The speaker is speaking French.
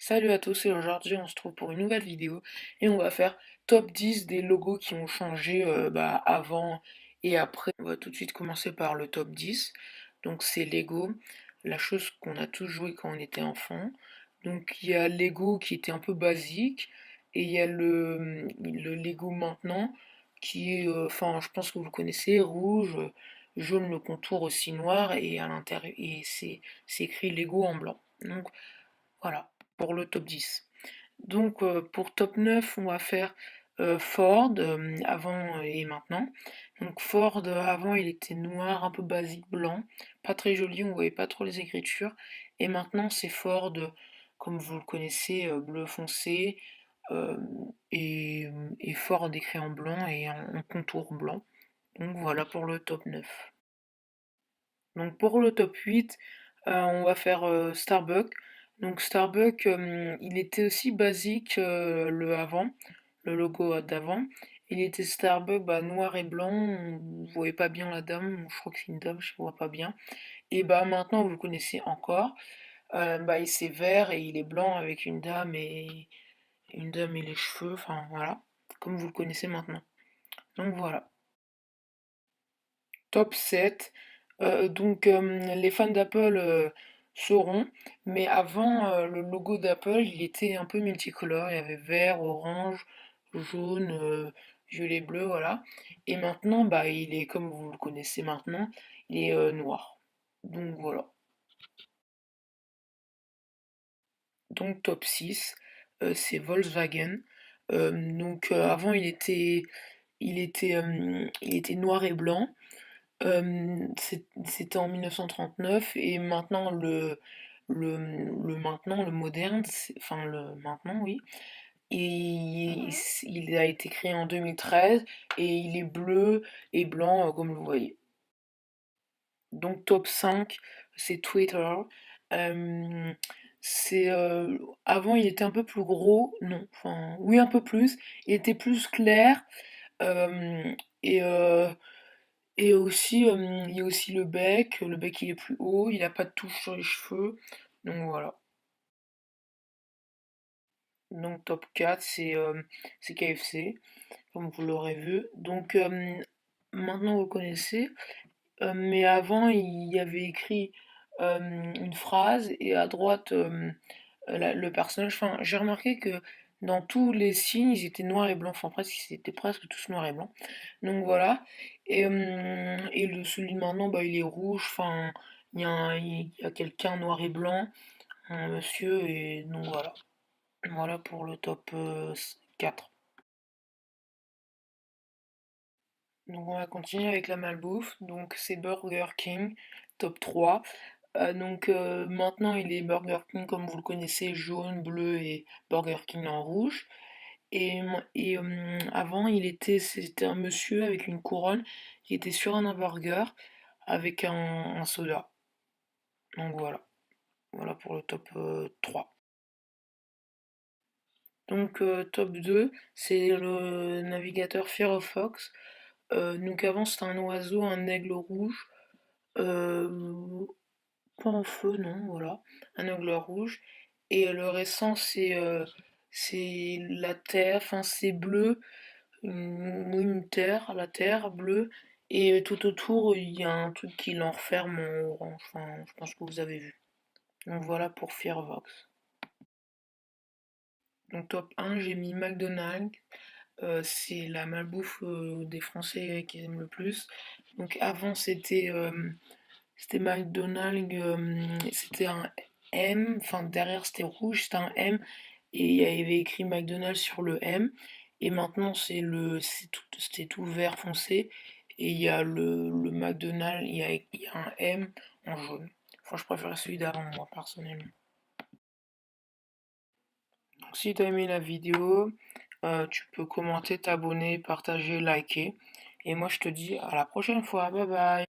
Salut à tous et aujourd'hui on se trouve pour une nouvelle vidéo et on va faire top 10 des logos qui ont changé avant et après. On va tout de suite commencer par le top 10. Donc c'est Lego, la chose qu'on a tous joué quand on était enfant. Donc il y a Lego qui était un peu basique et il y a le Lego maintenant qui est, enfin je pense que vous le connaissez, rouge, jaune le contour aussi noir et à l'intérieur et c'est écrit Lego en blanc. Donc voilà, pour le top 10. Donc pour top 9, on va faire Ford, avant et maintenant. Donc Ford, avant, il était noir, un peu basique, blanc, pas très joli, on voyait pas trop les écritures. Et maintenant, c'est Ford, comme vous le connaissez, bleu foncé, euh, et, et Ford écrit en blanc et en contour blanc. Donc voilà pour le top 9. Donc pour le top 8, on va faire Starbucks. Donc Starbucks, il était aussi basique le avant, le logo d'avant. Il était Starbucks noir et blanc, on ne voyait pas bien la dame, je crois que c'est une dame, je ne vois pas bien. Et maintenant vous le connaissez encore. C'est vert et il est blanc avec une dame et les cheveux, enfin voilà, comme vous le connaissez maintenant. Donc voilà. Top 7. Les fans d'Apple sauront, mais avant, le logo d'Apple, il était un peu multicolore. Il y avait vert, orange, jaune, violet, bleu, voilà. Et maintenant, il est comme vous le connaissez maintenant, il est noir. Donc voilà. Donc top 6, c'est Volkswagen. Avant, il était noir et blanc. C'était en 1939 et maintenant le moderne, enfin le maintenant oui, et il a été créé en 2013 et il est bleu et blanc comme vous voyez. Donc top 5, c'est Twitter. Euh, Avant il était un peu plus gros, non, enfin oui un peu plus, il était plus clair euh, et et aussi, il y a aussi le bec il est plus haut, il a pas de touche sur les cheveux, donc voilà. Donc top 4, c'est KFC, comme vous l'aurez vu. Donc maintenant vous le connaissez, mais avant il y avait écrit une phrase et à droite le personnage. Enfin, j'ai remarqué que dans tous les signes ils étaient noirs et blancs, enfin presque ils étaient presque tous noirs et blancs. Donc voilà. Et celui de maintenant, il est rouge. Enfin, il y a quelqu'un noir et blanc, un monsieur, et donc voilà. Voilà pour le top 4. Donc on va continuer avec la malbouffe. Donc c'est Burger King, top 3. Maintenant il est Burger King comme vous le connaissez, jaune, bleu et Burger King en rouge. Avant c'était un monsieur avec une couronne qui était sur un hamburger avec un soda. Donc voilà. Voilà pour le top 3. Donc top 2, c'est le navigateur Firefox. Donc avant c'était un oiseau, un aigle rouge. Euh, Pas en feu, non, voilà. Un aigle rouge. Et le récent c'est la terre, enfin c'est bleu, une terre, la terre bleue. Et tout autour il y a un truc qui l'enferme en orange. Enfin, je pense que vous avez vu. Donc voilà pour Firefox. Donc top 1, j'ai mis McDonald's. C'est la malbouffe des Français qui aiment le plus. Donc avant c'était McDonald's, c'était un M, enfin derrière c'était rouge, c'était un M et il y avait écrit McDonald's sur le M. Et maintenant c'était tout vert foncé et il y a le McDonald's, il y a un M en jaune. Enfin je préfère celui d'avant moi personnellement. Donc, si tu as aimé la vidéo, tu peux commenter, t'abonner, partager, liker. Et moi je te dis à la prochaine fois. Bye bye.